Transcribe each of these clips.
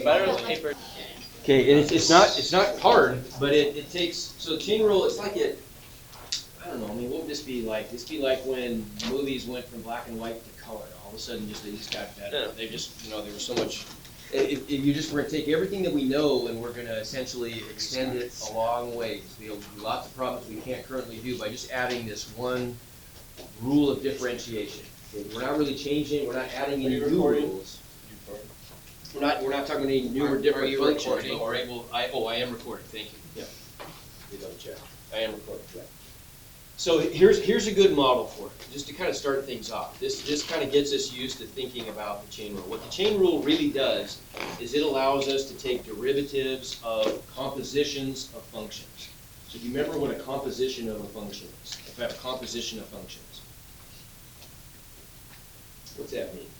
better than paper. Okay, and it's not hard, but it takes, so chain rule, it's like I don't know, I mean, what would this be like? This be like when movies went from black and white to color. All of a sudden, they just got better. Yeah. They just, there was so much. We're going to take everything that we know and we're going to essentially extend it a long ways. We'll be able to do lots of problems we can't currently do by just adding this one rule of differentiation. Okay, we're not really changing. We're not adding any new rules. We're not talking about any new or different you functions. recording? But we're able. I am recording. Thank you. Yeah. You double check. I am recording. Right. So here's a good model for it, just to kind of start things off. This kind of gets us used to thinking about the chain rule. What the chain rule really does is it allows us to take derivatives of compositions of functions. So do you remember what a composition of a function is? If I have a composition of functions, what's that mean?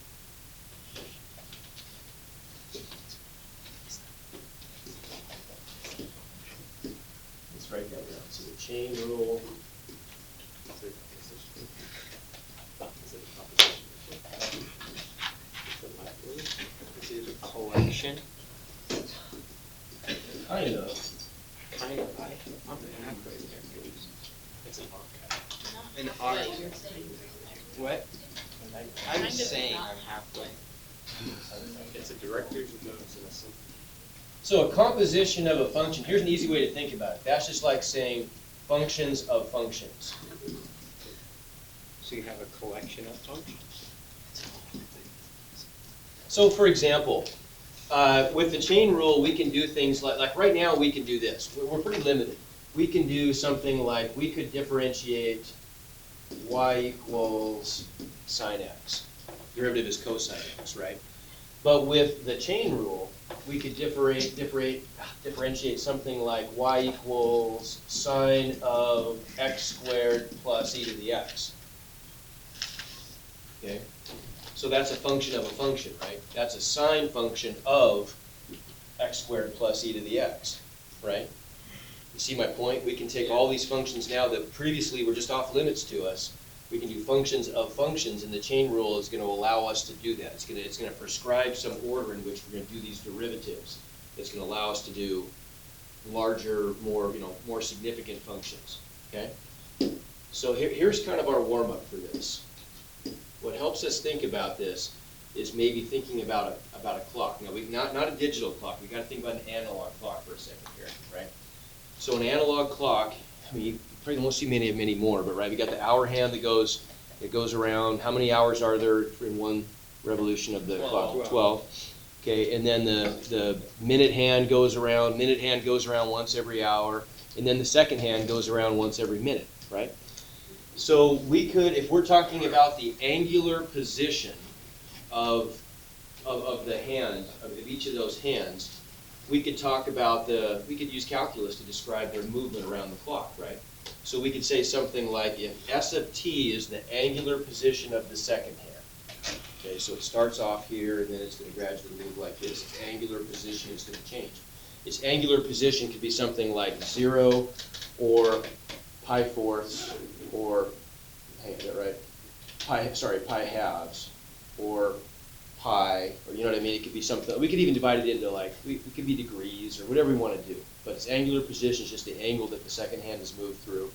Let's write that down. So the chain rule. Is it a collection? Kind of. I'm an act right there, please. It's an archive. An arc. What? I'm saying I'm halfway. It's a director's notes and a simple. So a composition of a function, here's an easy way to think about it. That's just like saying functions of functions. So you have a collection of functions. So for example, with the chain rule, we can do things like right now we can do this. We're pretty limited. We can do something like we could differentiate y equals sine x. Derivative is cosine x, right? But with the chain rule, we could differentiate something like y equals sine of x squared plus e to the x. Okay? So that's a function of a function, right? That's a sine function of x squared plus e to the x, right? You see my point? We can take all these functions now that previously were just off limits to us. We can do functions of functions, and the chain rule is going to allow us to do that. It's going to prescribe some order in which we're going to do these derivatives. It's going to allow us to do larger, more significant functions. Okay? So here's kind of our warm-up for this. What helps us think about this is maybe thinking about a clock. Now, not a digital clock. We've got to think about an analog clock for a second here, right? So an analog clock, I mean, you probably won't see many of them anymore, but right, we got the hour hand that goes around. How many hours are there in one revolution of the clock? 12. Okay, and then the minute hand goes around. Minute hand goes around once every hour, and then the second hand goes around once every minute, right? So we could, if we're talking about the angular position of the hand, of each of those hands, we could talk about we could use calculus to describe their movement around the clock, right? So we could say something like if S of t is the angular position of the second hand. Okay, so it starts off here and then it's going to gradually move like this. Its angular position is going to change. Its angular position could be something like 0 or pi fourths or, right? Pi halves or pi, or you know what I mean? It could be something, we could even divide it into we could be degrees or whatever we want to do. But its angular position is just the angle that the second hand has moved through.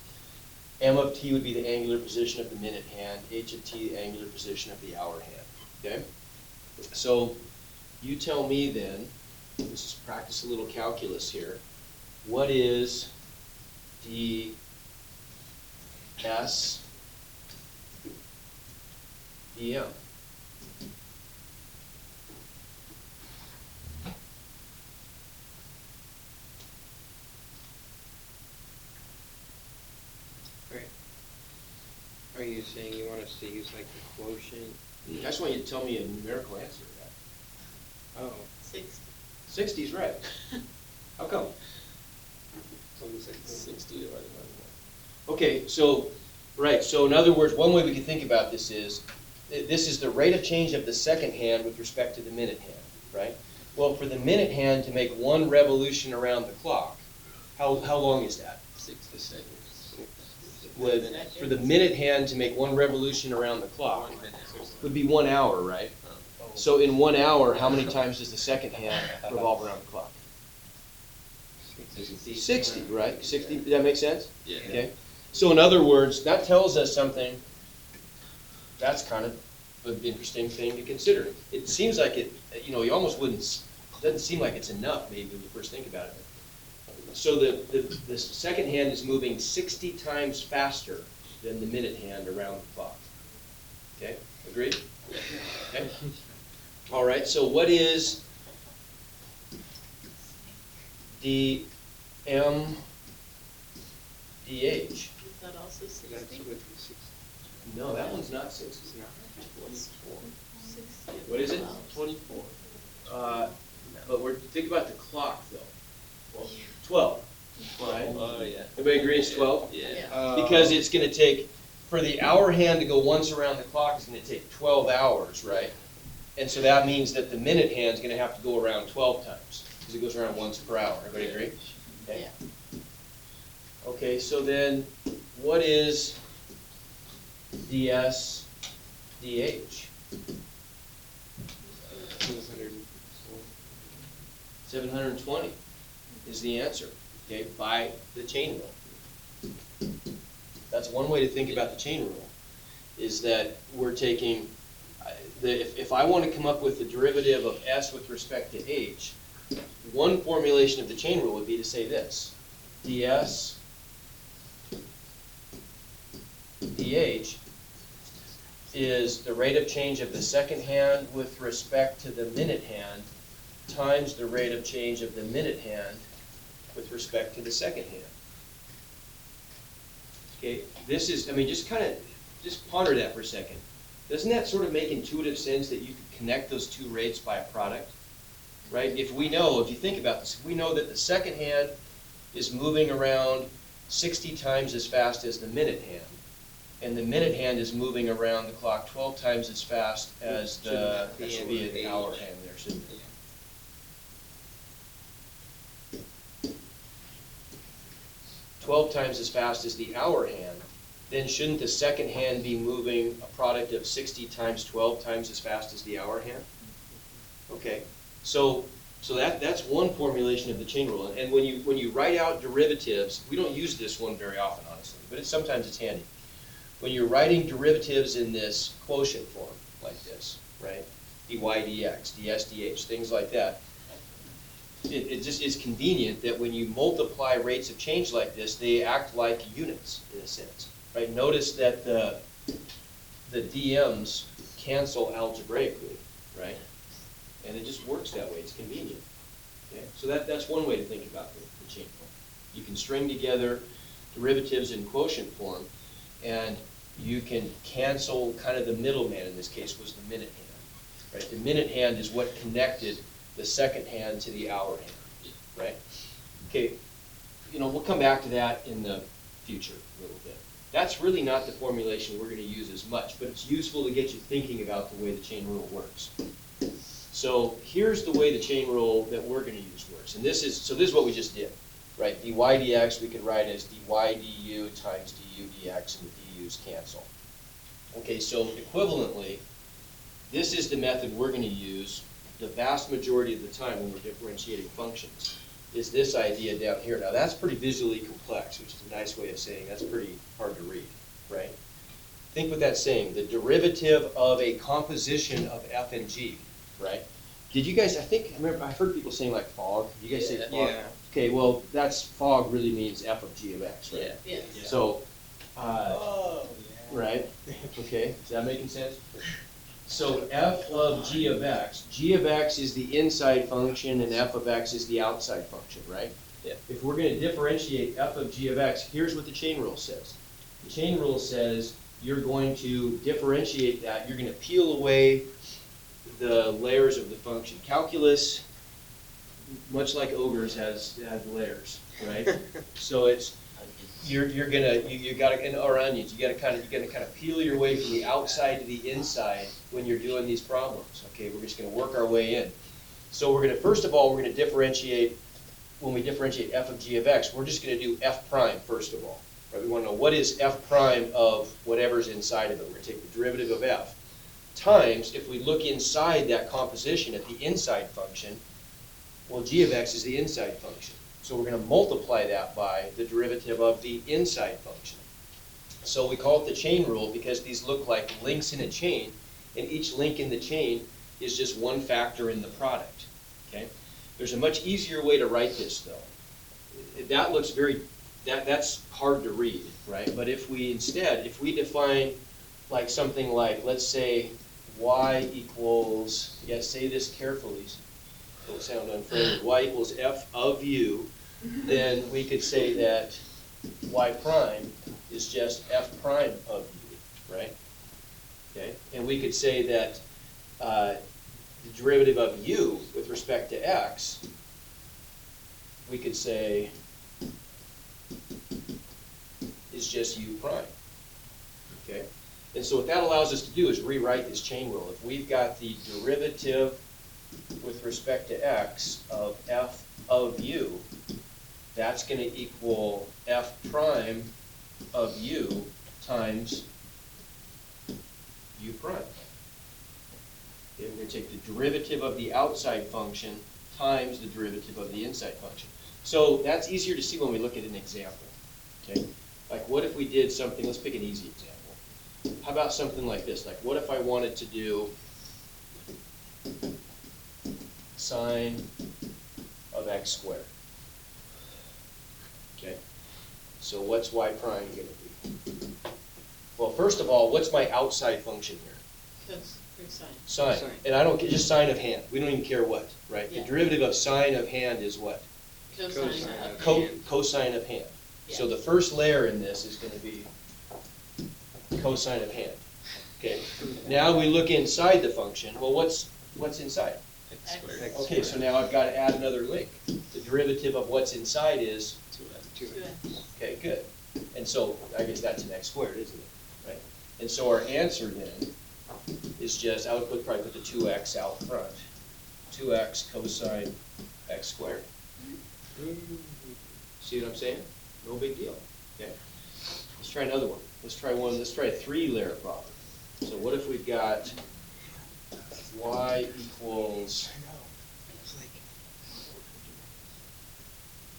M of t would be the angular position of the minute hand. H of t, the angular position of the hour hand. Okay? So you tell me then, let's just practice a little calculus here. What is d s dm? Are you saying you want us to use like the quotient? I just want you to tell me a numerical answer to that. Oh. 60 is right. How come? It's almost like 60 divided by 1. Okay, so, right, so in other words, one way we can think about this is the rate of change of the second hand with respect to the minute hand, right? Well, for the minute hand to make one revolution around the clock, how long is that? 6 seconds. For the minute hand to make one revolution around the clock would be 1 hour, right? So in 1 hour, how many times does the second hand revolve around the clock? 60, right? 60, does that make sense? Yeah. Okay. So in other words, that tells us something. That's kind of an interesting thing to consider. It seems like it, you almost wouldn't, it doesn't seem like it's enough maybe when you first think about it. So the second hand is moving 60 times faster than the minute hand around the clock. Okay, agreed? Okay. All right, so what is dm dh? Is that also 60? No, that one's not 60. What's 60? What is it? 24. But think about the clock though. 12. Right? Oh, yeah. Everybody agree it's 12? Yeah. Because it's going to take, for the hour hand to go once around the clock, it's going to take 12 hours, right? And so that means that the minute hand is going to have to go around 12 times, because it goes around once per hour. Everybody agree? Okay. Yeah. Okay, so then what is ds dh? 720 is the answer, okay, by the chain rule. That's one way to think about the chain rule, is that we're taking, if I want to come up with the derivative of s with respect to h, one formulation of the chain rule would be to say this: ds dh is the rate of change of the second hand with respect to the minute hand times the rate of change of the minute hand with respect to the second hand. Okay, this is, just ponder that for a second. Doesn't that sort of make intuitive sense that you could connect those two rates by a product? Right? If you think about this, if we know that the second hand is moving around 60 times as fast as the minute hand, and the minute hand is moving around the clock 12 times as fast as that should be an hour hand there, shouldn't it? 12 times as fast as the hour hand, then shouldn't the second hand be moving a product of 60 times 12 times as fast as the hour hand? Okay, so that's one formulation of the chain rule. And when you write out derivatives, we don't use this one very often, honestly, but sometimes it's handy. When you're writing derivatives in this quotient form, like this, right? dy dx, ds dh, things like that. It just is convenient that when you multiply rates of change like this, they act like units in a sense, right? Notice that the dm's cancel algebraically, right? And it just works that way. It's convenient. Okay? So that's one way to think about the chain form. You can string together derivatives in quotient form, and you can cancel kind of the middleman. In this case was the minute hand, right? The minute hand is what connected the second hand to the hour hand, right? Okay, we'll come back to that in the future a little bit. That's really not the formulation we're going to use as much, but it's useful to get you thinking about the way the chain rule works. So here's the way the chain rule that we're going to use works, and this is what we just did, right? dy dx we could write as dy du times du dx, and the du's cancel. Okay, so equivalently, this is the method we're going to use the vast majority of the time when we're differentiating functions, is this idea down here. Now that's pretty visually complex, which is a nice way of saying that's pretty hard to read, right? Think what that's saying, the derivative of a composition of f and g, right? Did you guys, I've heard people saying like fog. Did you guys say fog? Yeah. Okay, well, fog really means f of g of x, right? Yeah. Yes. Yeah. So, Oh, yeah. right, okay, is that making sense? So f of g of x is the inside function and f of x is the outside function, right? Yeah. If we're going to differentiate f of g of x, here's what the chain rule says. The chain rule says you're going to differentiate that, you're going to peel away the layers of the function. Calculus, much like ogres, has layers, right? So it's you gotta, or onions, you gotta kind of peel your way from the outside to the inside when you're doing these problems. Okay, we're just gonna work our way in. So first of all, we're gonna differentiate, when we differentiate f of g of x, we're just gonna do f prime first of all. Right? We wanna know what is f prime of whatever's inside of it. We're gonna take the derivative of f times, if we look inside that composition at the inside function, well, g of x is the inside function. So we're going to multiply that by the derivative of the inside function. So we call it the chain rule because these look like links in a chain, and each link in the chain is just one factor in the product. Okay? There's a much easier way to write this, though. That looks that's hard to read, right? But if we define like something like, let's say, y equals, you gotta say this carefully, it'll sound unfriendly, y equals f of u, then we could say that y prime is just f prime of u, right? Okay, and we could say that the derivative of u with respect to x, we could say is just u prime, okay? And so what that allows us to do is rewrite this chain rule. If we've got the derivative with respect to x of f of u, that's going to equal f prime of u times u prime. Okay, we're going to take the derivative of the outside function times the derivative of the inside function. So that's easier to see when we look at an example. Okay? Like what if we did something, let's pick an easy example. How about something like this? Like what if I wanted to do sine of x squared? Okay, so what's y prime going to be? Well, first of all, what's my outside function here? Sine. Sine. And I don't get just sine of hand. We don't even care what, right? Yeah. The derivative of sine of hand is what? Cosine of Cosine of hand. So Yeah. the first layer in this is going to be cosine of hand. Okay. Now we look inside the function. Well, what's inside? X squared. X. Okay, so now I've got to add another link. The derivative of what's inside is, 2x. okay, good. And so I guess that's an x squared, isn't it? Right? And so our answer then is just, I would probably put the 2x out front. 2x cosine x squared. See what I'm saying? No big deal. Okay. Let's try another one. Let's try a 3-layer problem. So what if we've got y equals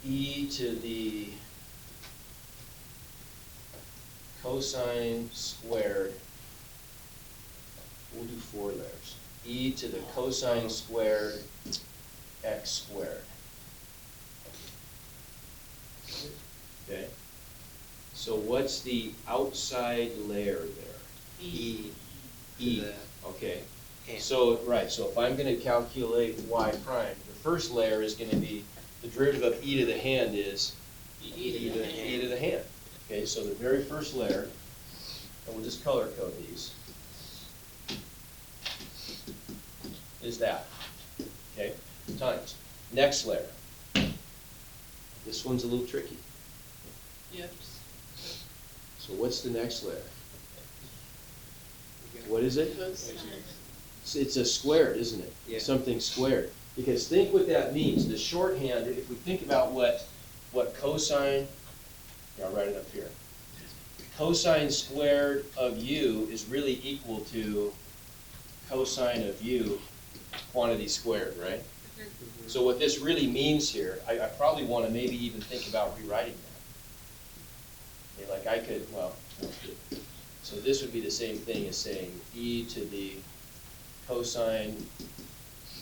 e to the cosine squared, we'll do 4 layers. E to the cosine squared x squared. Okay? So what's the outside layer there? E. E. The Okay. hand. So, right, so if I'm going to calculate y prime, the first layer is going to be, the derivative of e to the hand is E to the hand. e to the hand. Okay, so the very first layer, and we'll just color code these, is that. Okay, times. Next layer. This one's a little tricky. Yep. So what's the next layer? What is it? Cosine. It's a squared, isn't it? Yeah. Something squared. Because think what that means. The shorthand, if we think about what cosine, here, I'll write it up here. Cosine squared of u is really equal to cosine of u quantity squared, right? So what this really means here, I probably want to maybe even think about rewriting that. Okay, like I could, well, so this would be the same thing as saying e to the cosine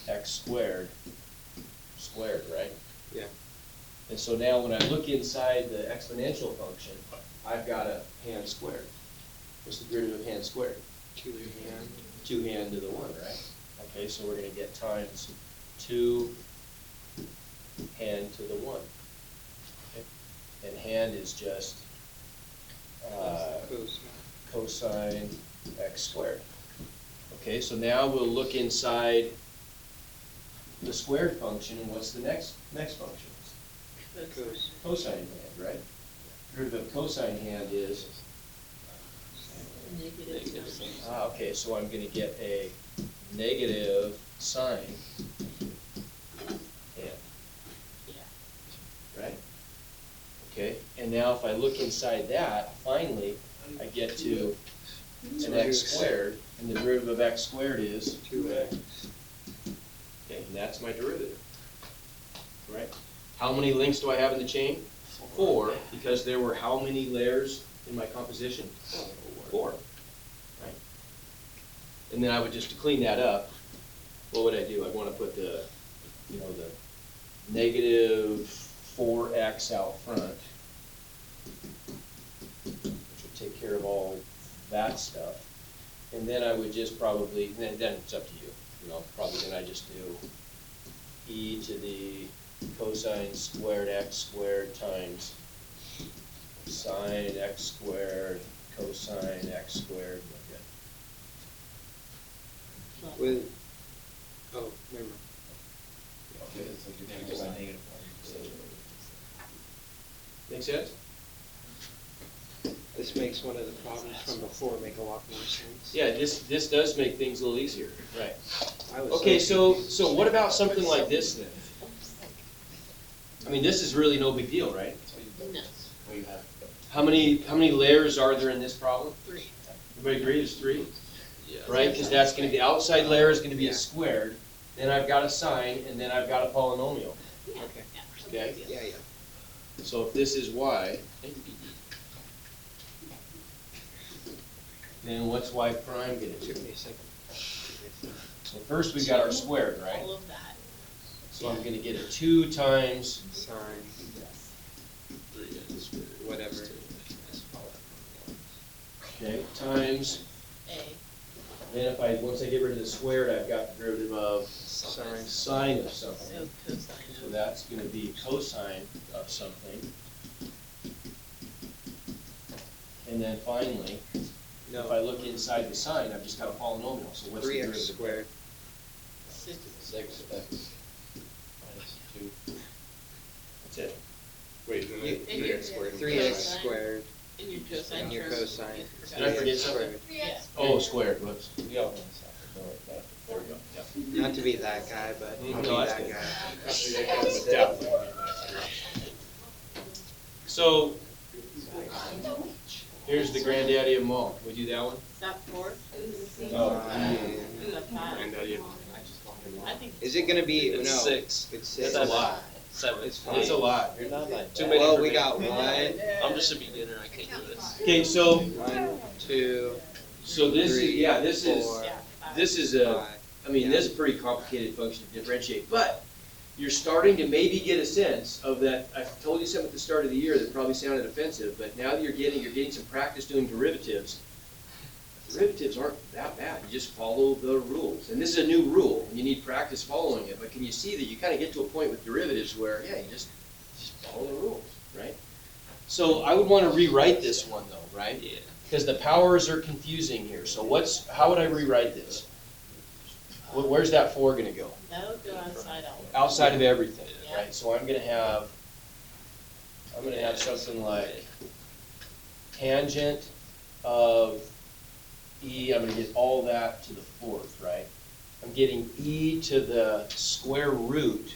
x squared, right? Yeah. And so now when I look inside the exponential function, I've got a hand squared. What's the derivative of hand squared? 2 hand. 2 hand to the 1, right? Okay, so we're going to get times 2 hand to the 1. Okay? And hand is just cosine x squared. Okay, so now we'll look inside the squared function, and what's the next function? Cosine hand, right? Derivative of cosine hand is, Negative. okay, so I'm going to get a negative sine hand. Yeah. Right? Okay, and now if I look inside that, finally, I get to an x squared And the derivative of x squared is? 2x. Okay, and that's my derivative. Right? How many links do I have in the chain? 4, because there were how many layers in my composition? 4. Right? And then I would just, to clean that up, what would I do? I'd want to put the, you know, the negative 4x out front, which would take care of all that stuff. And then I would just probably, then it's up to you, you know, probably then I just do e to the cosine squared x squared times sine x squared cosine x squared. With, oh, never mind. Make sense? This makes one of the problems from before make a lot more sense. Yeah, this does make things a little easier, right? I was Okay, so confused. what about something like this then? I mean, this is really no big deal, right? No, How many layers are there in this problem? 3. Everybody agree there's 3? Yeah. Right, because that's gonna be, the outside layer is gonna be Yeah. a squared, then I've got a sine, and then I've got a polynomial. Yeah, Okay. yeah. Okay. Yeah, yeah. So if this is y, then what's y prime gonna It took do? me a second. So first we got our squared, right? All of that. So I'm gonna get a 2 times, Sine, whatever. okay, times, A. then once I get rid of the squared, I've got the derivative of Sine. sine of something. So cosine So of. that's gonna be cosine of something. And then finally, if I No, look inside the sine, I've just got a polynomial, so what's the 3x derivative? squared. 6x minus 2. That's it. Wait, no, no, You- 3x squared. 3x Cosine. squared. In your cosine And your term, cosine. you Did I forgot. forget 3x something? squared. Yeah. Oh, squared, whoops. We all know this. There we go, yeah. Not to be that guy, but I'll be No, that's that good. guy. So, here's the granddaddy of them all. We do that one? Is that 4? Oh. Is that 5? And you, I think. Is it gonna be, no, It's 6. it's 6. That's a lot. 7. It's fine. It's a lot. You're not like Too that. many Well, for we me. got 1, I'm just a beginner, I can't do this. Okay, so, 1, 2, so this is, 3, yeah, this is, 4, Yeah, 5. this is a, 5. I mean, this is a pretty complicated function to differentiate, but you're starting to maybe get a sense of that. I told you something at the start of the year that probably sounded offensive, but now that you're getting some practice doing derivatives. Derivatives aren't that bad. You just follow the rules. And this is a new rule, and you need practice following it. But can you see that you kind of get to a point with derivatives where, yeah, you just follow the rules, right? So I would want to rewrite this one though, right? Yeah. Because the powers are confusing here. So how would I rewrite this? Where's that 4 going to go? That would go outside all. Outside of everything, Yeah. right? So I'm gonna have something like tangent of e, I'm gonna get all that to the 4th, right? I'm getting e to the square root,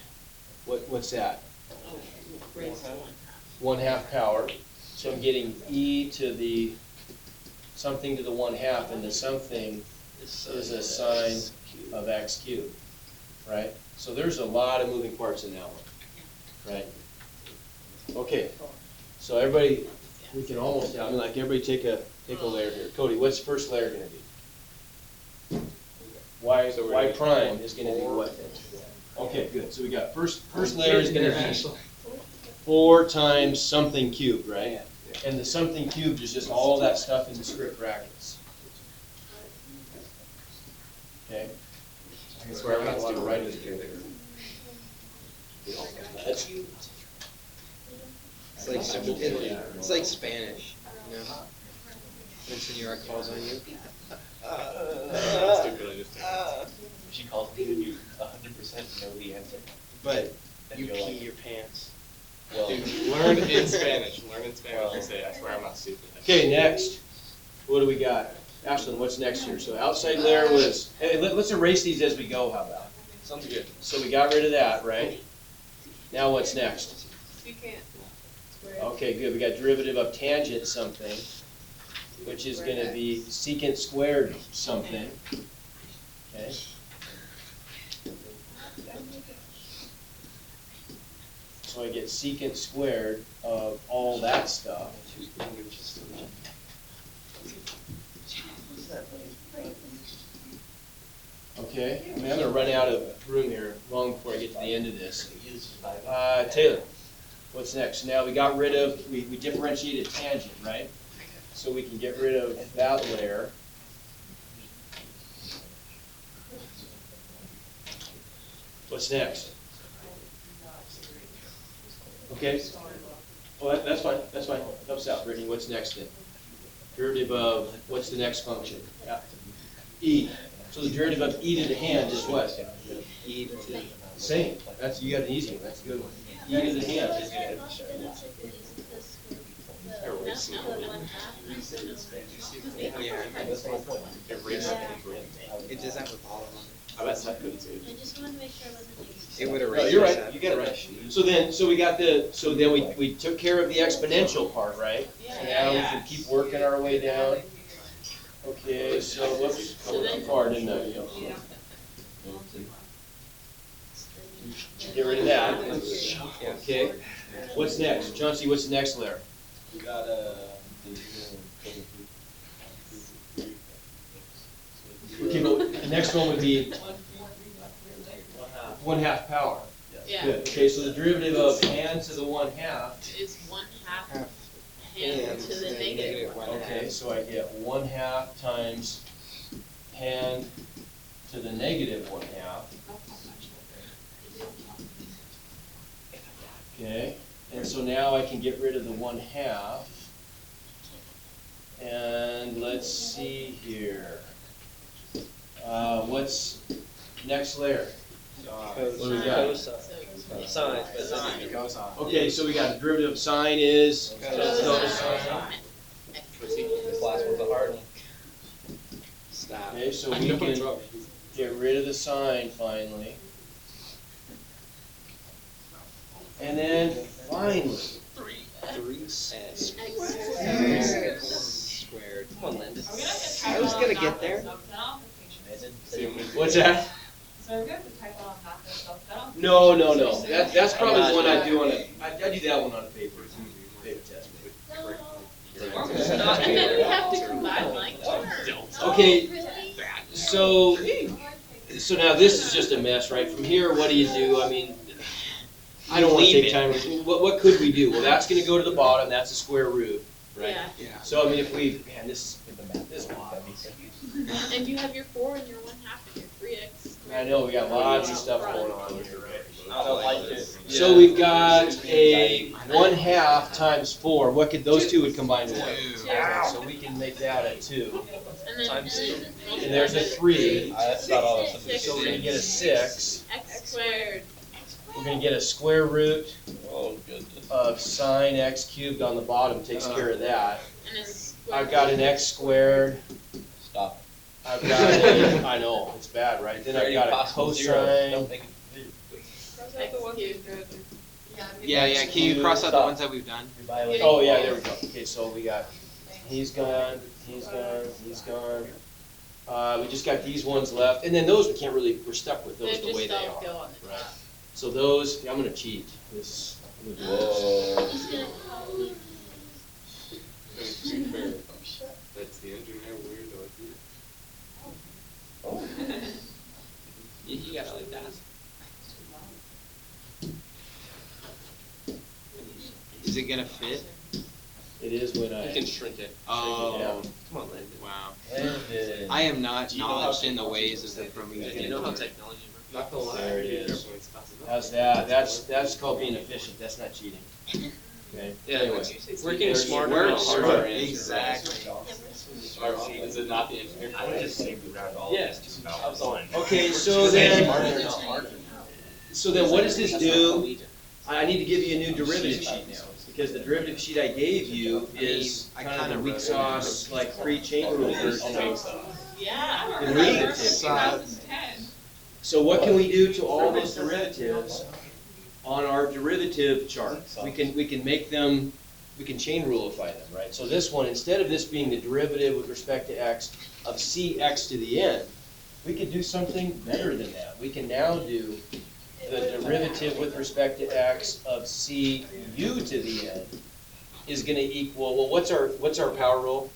what's that? Oh, raised to 1/2 power. So I'm getting e to the something to the 1/2, and the something is a sine of x cubed, right? So there's a lot of moving parts in that one, right? Okay, so everybody, we can almost, I mean, like, everybody take a layer here. Cody, what's the first layer gonna be? So we're Y gonna- prime is gonna be what? Okay, good, so we got, first layer is gonna be 4 times something cubed, right? And the something cubed is just all that stuff in the script brackets. Okay? That's where I'm not Let's do writing right this here. together. That's- It's like Spanish, you know? When Senora calls on you. Stupid, I just She calls me and you 100% know the answer. But And you you're pee like, your pants. well, Dude, learn in Spanish. Learn in Spanish and say, I swear I'm not stupid. Okay, next, what do we got? Ashlyn, what's next here? So outside layer was, hey, let's erase these as we go, how about? sounds good. So we got rid of that, right? Now what's next? You can't. Okay, good, we got derivative of tangent something. which is gonna be secant squared something, okay? So I get secant squared of all that stuff. Okay, I mean, I'm gonna run out of room here long before I get to the end of this. Taylor, what's next? Now we got rid of, we differentiated tangent, right? So we can get rid of that layer. What's next? Okay. Well, that's fine, that's fine. Help us out, Brittany. What's next then? Derivative of, what's the next function? E. So the derivative of e to the hand is what? E to the. Same. That's, you got an easy one. That's a good one. E to the hand. It does that with all of them. I bet I couldn't too. I just wanted to make sure I wasn't doing. It would No, erase. you're that. right. You got it right. So then we got the, so then we took care of the exponential part, right? So now we can keep working our way down. Okay, so whoops, I went too far, didn't I? Get rid of that. Okay. What's next? Chauncey, what's the next layer? We got Okay, well, the next one would be 1/2 power. Yeah, Good. Okay, so the derivative of hand to the 1/2. it's 1/2 Half hand to the negative. Okay, so I get 1/2 times hand to the negative 1/2. Okay, and so now I can get rid of the 1/2. And let's see here. What's next layer? What do we got? Sine. It goes on. Okay, so we got the derivative of sine is Cosine. this last one's a hard one. Stop. Okay, so we can get rid of the sine finally. And then finally, 3x X squared. Come on, Linda. I was gonna get there. what's that? So we're going to type on half this stuff down. No. That's probably the one I do on a, I do that one on a paper test. We have to combine like terms. Okay, so now this is just a mess, right? From here, what do you do? I mean, I don't wanna take time. What could we do? Well, that's gonna go to the bottom, that's a square root, right? Yeah, Yeah. So I mean, if we, man, this is wild. and you have your 4 and your 1/2 and your 3x. I know, we got lots of stuff going on here, right? I don't like it. So we've got a 1/2 times 4, what could, those two would combine to what? Two. So we can make that a 2. And then, Times two. And there's a 3, That's not all of them. so we're gonna get a 6. X squared. We're gonna get a square root Oh, goodness. of sine x cubed on the bottom, takes care of that. And a square. I've got an x squared, Stop. I've got a, I know, it's bad, right? Then I've got a Possible zeros. cosine, Don't make it. X cubed. Yeah, can you cross out the ones that we've done? You're violating. oh yeah, there we go. Okay, so we got, he's gone, he's gone, he's gone. We just got these ones left, and then those we can't really, we're stuck with those They the way just they don't are. go on the Right. top. So those, I'm gonna cheat, this, I'm gonna do this. Whoa. That's the engineer weirdo here. You gotta like that. Is it gonna fit? It is when You I, can shrink it. Oh, Come on, Landon. wow. Landon. I am not Do you know how knowledge in the ways of the from Do you know how technology works? Not gonna lie. There it is. Careful, it's possible. how's that? That's called being efficient, that's not cheating. Okay, Yeah, anyway. we're getting smarter. We're and smarter, smarter. exactly. Is it not the engineer? I would just say we round all Yes. this to I was on. Okay, so then, what does this do? I need to give you a new derivative sheet now, because the derivative sheet I gave you is I kind of kinda the weak wrote it. sauce, like pre-chain rule version of Yeah. the derivative. 2010. So what can we do to all those derivatives on our derivative chart? We can make them chain rulify them, right? So this one, instead of this being the derivative with respect to x of cx to the n, we could do something better than that. We can now do the derivative with respect to x of cu to the n is gonna equal, well, what's our power rule?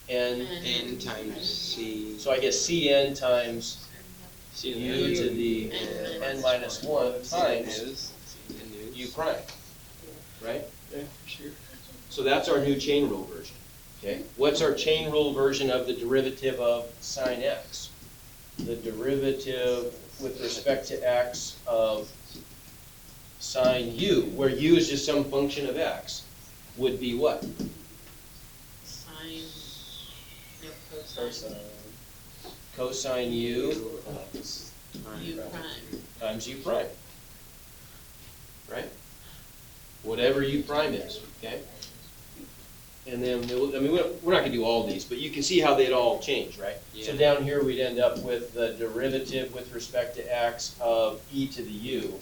N, N times C. so I guess Cn times C u to the n minus 1 times u prime, right? Yeah, sure. So that's our new chain rule version, okay? What's our chain rule version of the derivative of sine x? The derivative with respect to x of sine u, where u is just some function of x, would be what? Sine, no, cosine, Cosine u u prime. times u prime, right? Whatever u prime is, okay? And then, I mean, we're not gonna do all these, but you can see how they'd all change, right? So Yeah. down here, we'd end up with the derivative with respect to x of e to the u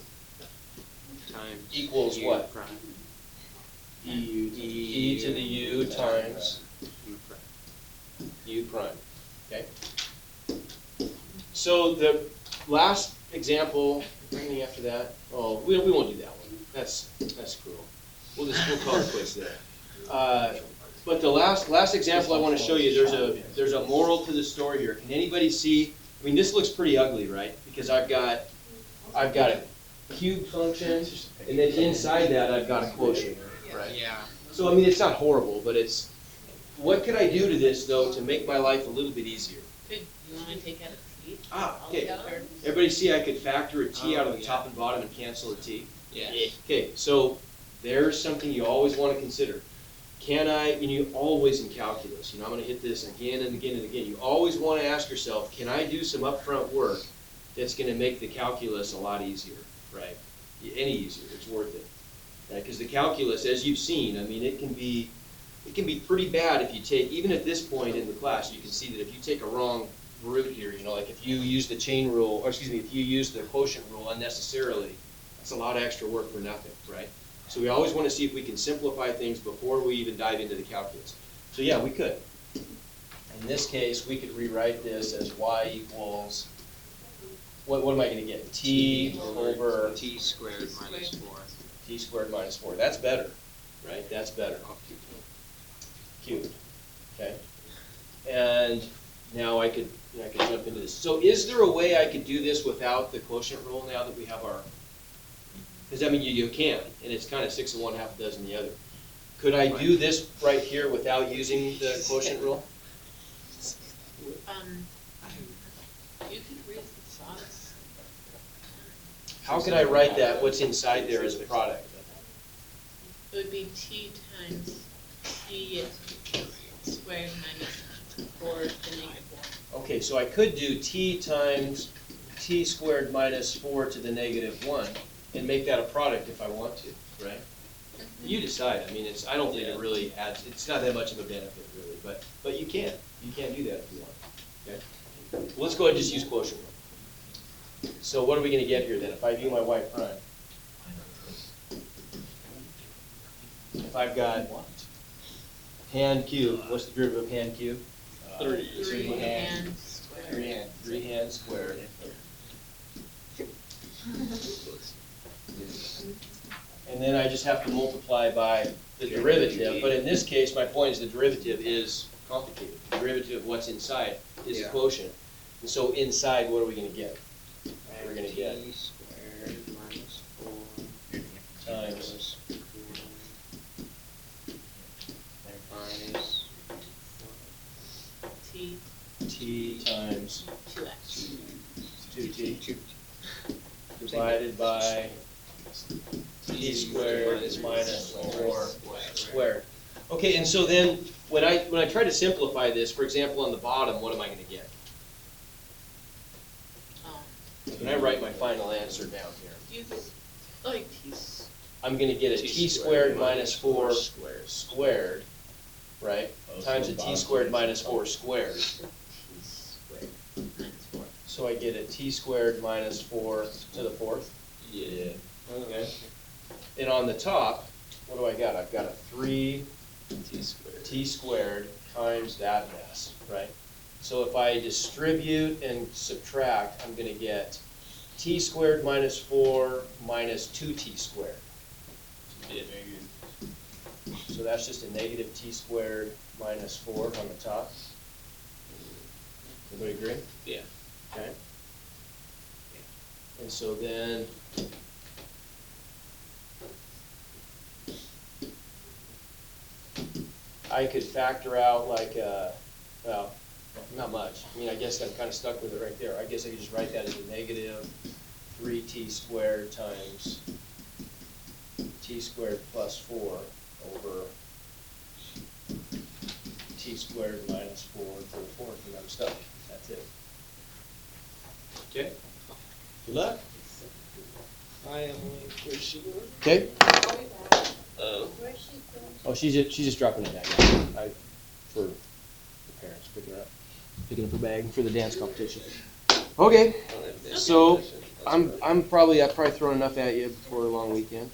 Times equals U what? prime. e to the u times U prime. u prime, okay? So the last example, anything after that? Oh, we won't do that one. That's cruel. We'll call it quits there. But the last example I want to show you, there's a moral to the story here. Can anybody see? I mean, this looks pretty ugly, right? Because I've got a cube function, and then inside that I've got a quotient, right? Yeah. So I mean, it's not horrible, but it's. What could I do to this though to make my life a little bit easier? Good, you wanna take out a T? Okay. Altogether? Everybody see I could factor a t out of the Oh, yeah. top and bottom and cancel a t? Yeah. Okay, so there's something you always want to consider. Can I, and you always in calculus, I'm going to hit this again and again and again. You always want to ask yourself, can I do some upfront work that's going to make the calculus a lot easier, right? Any easier, it's worth it. Because the calculus, as you've seen, I mean, it can be pretty bad if you take, even at this point in the class, you can see that if you take a wrong route here, like if you use the chain rule, or excuse me, if you use the quotient rule unnecessarily, that's a lot of extra work for nothing, right? So we always want to see if we can simplify things before we even dive into the calculus. So yeah, we could. In this case, we could rewrite this as y equals, what am I going to get? T over T squared minus 4. t squared minus 4. That's better, right? That's better. Cubed, okay? And now I could jump into this. So is there a way I could do this without the quotient rule now that we have our, because I mean, you can, and it's kind of 6 of one, half a dozen the other. Could I do this right here without using the quotient rule? You could read the sauce. How could I write that, what's inside there as a product? It would be T times T squared minus 4 to negative 1. Okay, so I could do t times t squared minus 4 to the negative 1 and make that a product if I want to, right? You decide. I mean, I don't think it really adds, it's not that much of a benefit really, but you can. You can do that if you want, okay? Well, let's go ahead and just use quotient rule. So what are we going to get here then? If I view my y prime, if I've got hand cubed, what's the derivative of hand cubed? 3 hand squared. 3 hand squared. And then I just have to multiply by the derivative, but in this case, my point is the derivative is complicated. The derivative of what's inside is a Yeah. quotient. And so inside, what are we going to get? We're going to get T squared minus 4 times minus T t times 2x. 2t divided by t squared is minus 4 squared. Okay, and so then when I try to simplify this, for example, on the bottom, what am I going to get? When I write my final answer down here, You like T. I'm going to get a t squared minus 4 squared, right? Times a t squared minus 4 squared. T squared minus 4. So I get a t squared minus 4 to the 4th. Yeah. Okay. And on the top, what do I got? I've got a 3 T squared. t squared times that mess, right? So if I distribute and subtract, I'm gonna get t squared minus 4 minus 2t squared. Yeah, maybe. So that's just a negative t squared minus 4 on the top. Everybody agree? Yeah. Okay. And so then I could factor out like, well, not much. I mean, I guess I'm kind of stuck with it right there. I guess I could just write that as a negative 3t squared times t squared plus 4 over t squared minus 4 to the 4th, and I'm stuck. That's it. Okay. Good luck. I am waiting for sugar. Okay? Oh. Oh, she's just dropping it back. For the parents picking up her bag for the dance competition. Okay, so I'll probably throw enough at you before a long weekend.